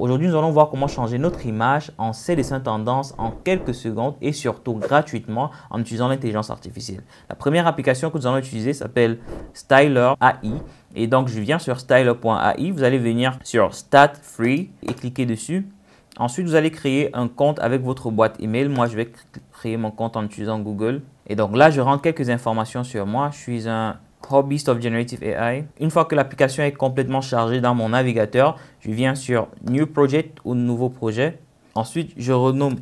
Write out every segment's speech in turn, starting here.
Aujourd'hui, nous allons voir comment changer notre image en dessin tendance en quelques secondes et surtout gratuitement en utilisant l'intelligence artificielle. La première application que nous allons utiliser s'appelle Styler AI. Et donc, je viens sur styler.ai. Vous allez venir sur Start Free et cliquer dessus. Ensuite, vous allez créer un compte avec votre boîte email. Moi, je vais créer mon compte en utilisant Google. Et donc là, je rentre quelques informations sur moi. Je suis un hobbyist of generative AI. Une fois que l'application est complètement chargée dans mon navigateur, je viens sur New Project ou Nouveau projet. Ensuite, je renomme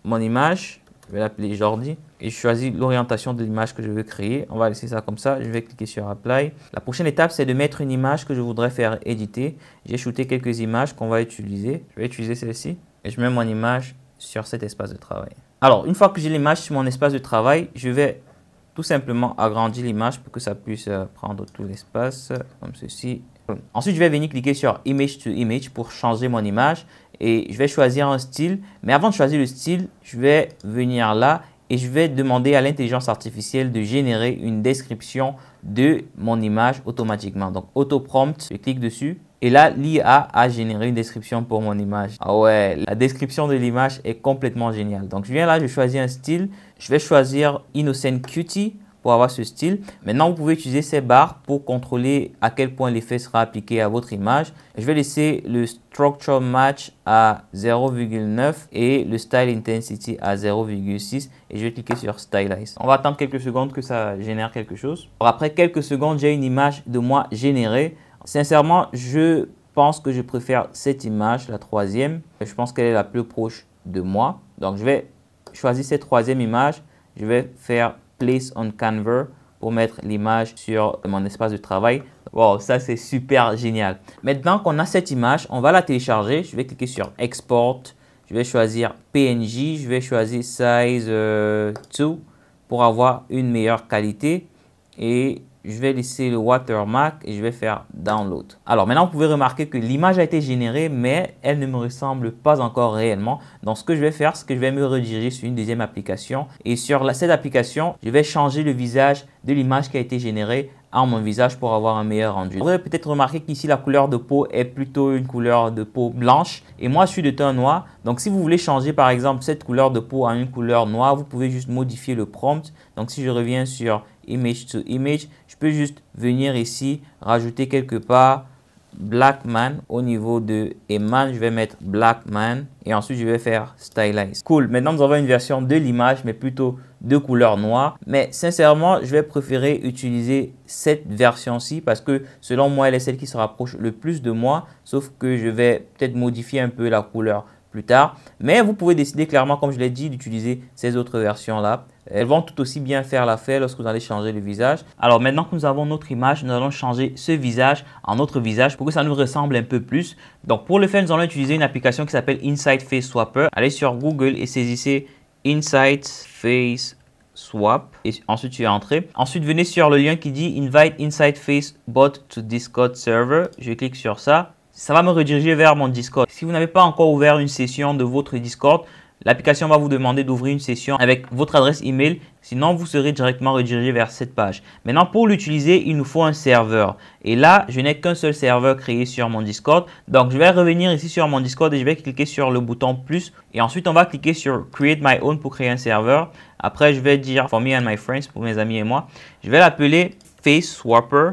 mon image. Je vais l'appeler Jordi. Et je choisis l'orientation de l'image que je veux créer. On va laisser ça comme ça. Je vais cliquer sur Apply. La prochaine étape, c'est de mettre une image que je voudrais faire éditer. J'ai shooté quelques images qu'on va utiliser. Je vais utiliser celle-ci. Et je mets mon image sur cet espace de travail. Alors, une fois que j'ai l'image sur mon espace de travail, je vais tout simplement agrandir l'image pour que ça puisse prendre tout l'espace, comme ceci. Ensuite, je vais venir cliquer sur Image to Image pour changer mon image. Et je vais choisir un style. Mais avant de choisir le style, je vais venir là et je vais demander à l'intelligence artificielle de générer une description de mon image automatiquement. Donc, Auto Prompt, je clique dessus. Et là, l'IA a généré une description pour mon image. Ah ouais, la description de l'image est complètement géniale. Donc, je viens là, je choisis un style. Je vais choisir Innocent Cutie pour avoir ce style. Maintenant, vous pouvez utiliser ces barres pour contrôler à quel point l'effet sera appliqué à votre image. Je vais laisser le Structure Match à 0,9 et le Style Intensity à 0,6 et je vais cliquer sur Stylize. On va attendre quelques secondes que ça génère quelque chose. Alors, après quelques secondes, j'ai une image de moi générée. Sincèrement, je pense que je préfère cette image, la troisième. Je pense qu'elle est la plus proche de moi. Donc, je vais choisir cette troisième image. Je vais faire Place on Canva pour mettre l'image sur mon espace de travail. Wow, ça c'est super génial. Maintenant qu'on a cette image, on va la télécharger. Je vais cliquer sur Export. Je vais choisir PNG. Je vais choisir Size 2 pour avoir une meilleure qualité. Et je vais laisser le watermark et je vais faire download. Alors maintenant, vous pouvez remarquer que l'image a été générée, mais elle ne me ressemble pas encore réellement. Donc ce que je vais faire, c'est que je vais me rediriger sur une deuxième application. Et sur cette application, je vais changer le visage de l'image qui a été générée en mon visage pour avoir un meilleur rendu. Vous aurez peut-être remarqué qu'ici, la couleur de peau est plutôt une couleur de peau blanche. Et moi, je suis de teint noir. Donc si vous voulez changer par exemple cette couleur de peau à une couleur noire, vous pouvez juste modifier le prompt. Donc si je reviens sur Image to Image, je peux juste venir ici, rajouter quelque part Black Man au niveau de Man, je vais mettre Black Man et ensuite je vais faire Stylize. Cool, maintenant nous avons une version de l'image mais plutôt de couleur noire. Mais sincèrement, je vais préférer utiliser cette version-ci parce que selon moi, elle est celle qui se rapproche le plus de moi. Sauf que je vais peut-être modifier un peu la couleur plus tard. Mais vous pouvez décider clairement, comme je l'ai dit, d'utiliser ces autres versions-là. Elles vont tout aussi bien faire l'affaire lorsque vous allez changer le visage. Alors maintenant que nous avons notre image, nous allons changer ce visage en notre visage pour que ça nous ressemble un peu plus. Donc pour le faire, nous allons utiliser une application qui s'appelle Inside Face Swapper. Allez sur Google et saisissez Inside Face Swap et ensuite tu es entré. Ensuite, venez sur le lien qui dit Invite Inside Face Bot to Discord Server. Je clique sur ça. Ça va me rediriger vers mon Discord. Si vous n'avez pas encore ouvert une session de votre Discord, l'application va vous demander d'ouvrir une session avec votre adresse email. Sinon, vous serez directement redirigé vers cette page. Maintenant, pour l'utiliser, il nous faut un serveur. Et là, je n'ai qu'un seul serveur créé sur mon Discord. Donc, je vais revenir ici sur mon Discord et je vais cliquer sur le bouton plus. Et ensuite, on va cliquer sur Create My Own pour créer un serveur. Après, je vais dire For me and my friends pour mes amis et moi. Je vais l'appeler Face Swapper.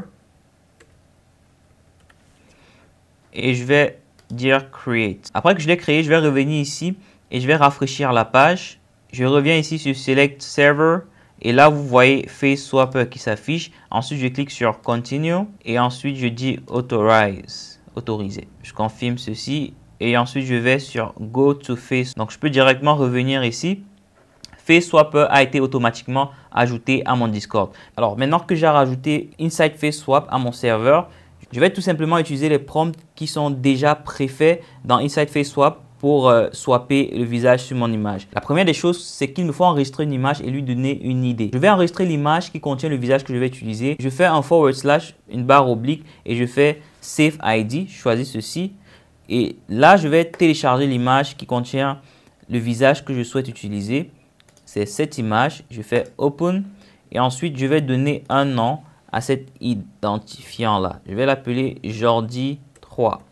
Et je vais dire Create. Après que je l'ai créé, je vais revenir ici et je vais rafraîchir la page. Je reviens ici sur Select Server et là vous voyez Face Swapper qui s'affiche. Ensuite je clique sur Continue et ensuite je dis Authorize, autoriser. Je confirme ceci et ensuite je vais sur Go to Face. Donc je peux directement revenir ici. Face Swapper a été automatiquement ajouté à mon Discord. Alors maintenant que j'ai rajouté Inside Face Swap à mon serveur, je vais tout simplement utiliser les prompts qui sont déjà préfaits dans Inside Face Swap pour swapper le visage sur mon image. La première des choses, c'est qu'il me faut enregistrer une image et lui donner une idée. Je vais enregistrer l'image qui contient le visage que je vais utiliser. Je fais un /, une barre oblique et je fais Save ID. Je choisis ceci. Et là, je vais télécharger l'image qui contient le visage que je souhaite utiliser. C'est cette image. Je fais Open et ensuite, je vais donner un nom à cet identifiant là. Je vais l'appeler Jordi 3.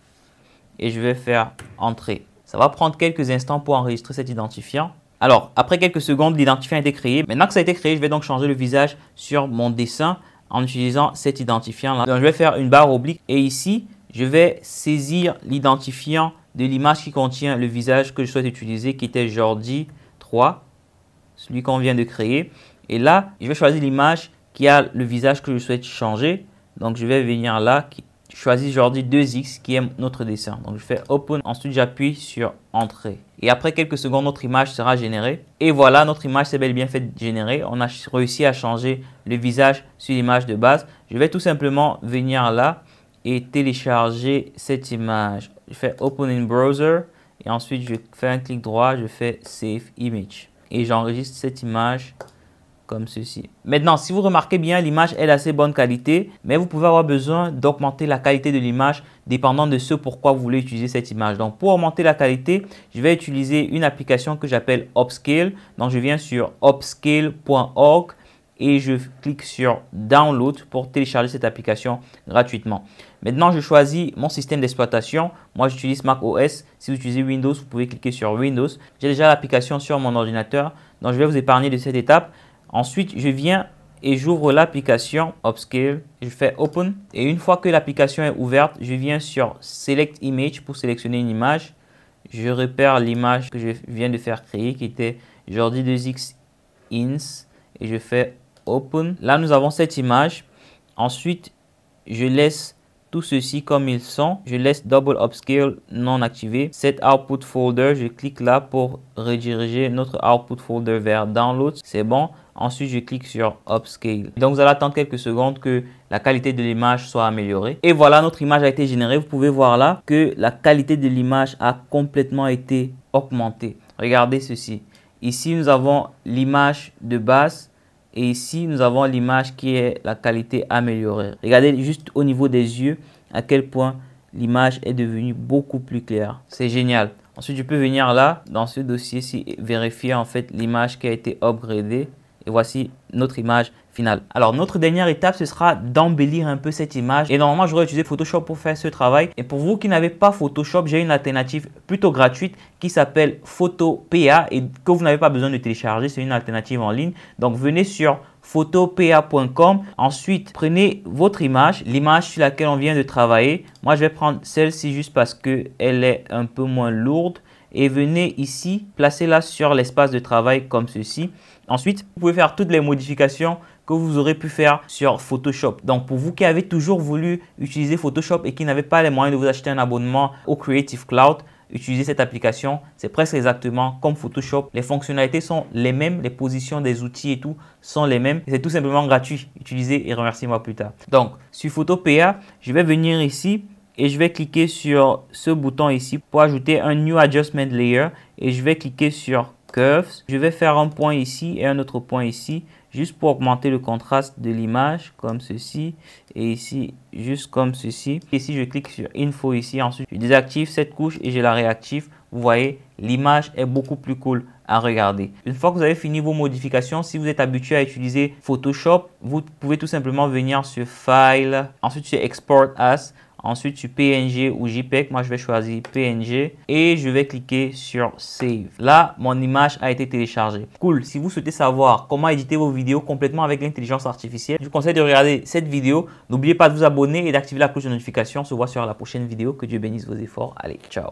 et je vais faire Entrée. Ça va prendre quelques instants pour enregistrer cet identifiant. Alors, après quelques secondes, l'identifiant a été créé. Maintenant que ça a été créé, je vais donc changer le visage sur mon dessin en utilisant cet identifiant-là. Donc, je vais faire une barre oblique et ici, je vais saisir l'identifiant de l'image qui contient le visage que je souhaite utiliser, qui était Jordi 3, celui qu'on vient de créer. Et là, je vais choisir l'image qui a le visage que je souhaite changer. Donc, je vais venir là, choisir Jordi 2X qui est notre dessin. Donc, je fais Open. Ensuite, j'appuie sur Entrée. Et après quelques secondes, notre image sera générée. Et voilà, notre image s'est bel et bien fait générer. On a réussi à changer le visage sur l'image de base. Je vais tout simplement venir là et télécharger cette image. Je fais Open in Browser et ensuite je fais un clic droit, je fais Save Image et j'enregistre cette image comme ceci. Maintenant, si vous remarquez bien, l'image est d'assez bonne qualité, mais vous pouvez avoir besoin d'augmenter la qualité de l'image dépendant de ce pourquoi vous voulez utiliser cette image. Donc, pour augmenter la qualité, je vais utiliser une application que j'appelle Upscale. Donc, je viens sur upscale.org et je clique sur Download pour télécharger cette application gratuitement. Maintenant, je choisis mon système d'exploitation. Moi, j'utilise Mac OS. Si vous utilisez Windows, vous pouvez cliquer sur Windows. J'ai déjà l'application sur mon ordinateur, donc je vais vous épargner de cette étape. Ensuite, je viens et j'ouvre l'application Upscale. Je fais Open. Et une fois que l'application est ouverte, je viens sur Select Image pour sélectionner une image. Je repère l'image que je viens de faire créer qui était Jordi 2X Ins et je fais Open. Là, nous avons cette image. Ensuite, je laisse tout ceci comme ils sont. Je laisse Double Upscale non activé. Set Output Folder, je clique là pour rediriger notre Output Folder vers Download. C'est bon. Ensuite, je clique sur Upscale. Donc, vous allez attendre quelques secondes que la qualité de l'image soit améliorée. Et voilà, notre image a été générée. Vous pouvez voir là que la qualité de l'image a complètement été augmentée. Regardez ceci. Ici, nous avons l'image de base. Et ici, nous avons l'image qui est la qualité améliorée. Regardez juste au niveau des yeux à quel point l'image est devenue beaucoup plus claire. C'est génial. Ensuite, je peux venir là, dans ce dossier-ci, vérifier en fait l'image qui a été upgradée. Et voici notre image finale. Alors, notre dernière étape, ce sera d'embellir un peu cette image. Et normalement, j'aurais utilisé Photoshop pour faire ce travail. Et pour vous qui n'avez pas Photoshop, j'ai une alternative plutôt gratuite qui s'appelle Photopea et que vous n'avez pas besoin de télécharger. C'est une alternative en ligne. Donc, venez sur photopea.com. Ensuite, prenez votre image, l'image sur laquelle on vient de travailler. Moi, je vais prendre celle-ci juste parce qu'elle est un peu moins lourde. Et venez ici, placez-la sur l'espace de travail comme ceci. Ensuite, vous pouvez faire toutes les modifications que vous aurez pu faire sur Photoshop. Donc, pour vous qui avez toujours voulu utiliser Photoshop et qui n'avez pas les moyens de vous acheter un abonnement au Creative Cloud, utilisez cette application. C'est presque exactement comme Photoshop. Les fonctionnalités sont les mêmes, les positions des outils et tout sont les mêmes. C'est tout simplement gratuit. Utilisez et remerciez-moi plus tard. Donc, sur Photopea, je vais venir ici. Et je vais cliquer sur ce bouton ici pour ajouter un New Adjustment Layer. Et je vais cliquer sur Curves. Je vais faire un point ici et un autre point ici. Juste pour augmenter le contraste de l'image comme ceci. Et ici, juste comme ceci. Ici, je clique sur Info ici. Ensuite, je désactive cette couche et je la réactive. Vous voyez, l'image est beaucoup plus cool à regarder. Une fois que vous avez fini vos modifications, si vous êtes habitué à utiliser Photoshop, vous pouvez tout simplement venir sur File. Ensuite, sur Export As. Ensuite, sur PNG ou JPEG, moi je vais choisir PNG et je vais cliquer sur Save. Là, mon image a été téléchargée. Cool. Si vous souhaitez savoir comment éditer vos vidéos complètement avec l'intelligence artificielle, je vous conseille de regarder cette vidéo. N'oubliez pas de vous abonner et d'activer la cloche de notification. On se voit sur la prochaine vidéo. Que Dieu bénisse vos efforts. Allez, ciao.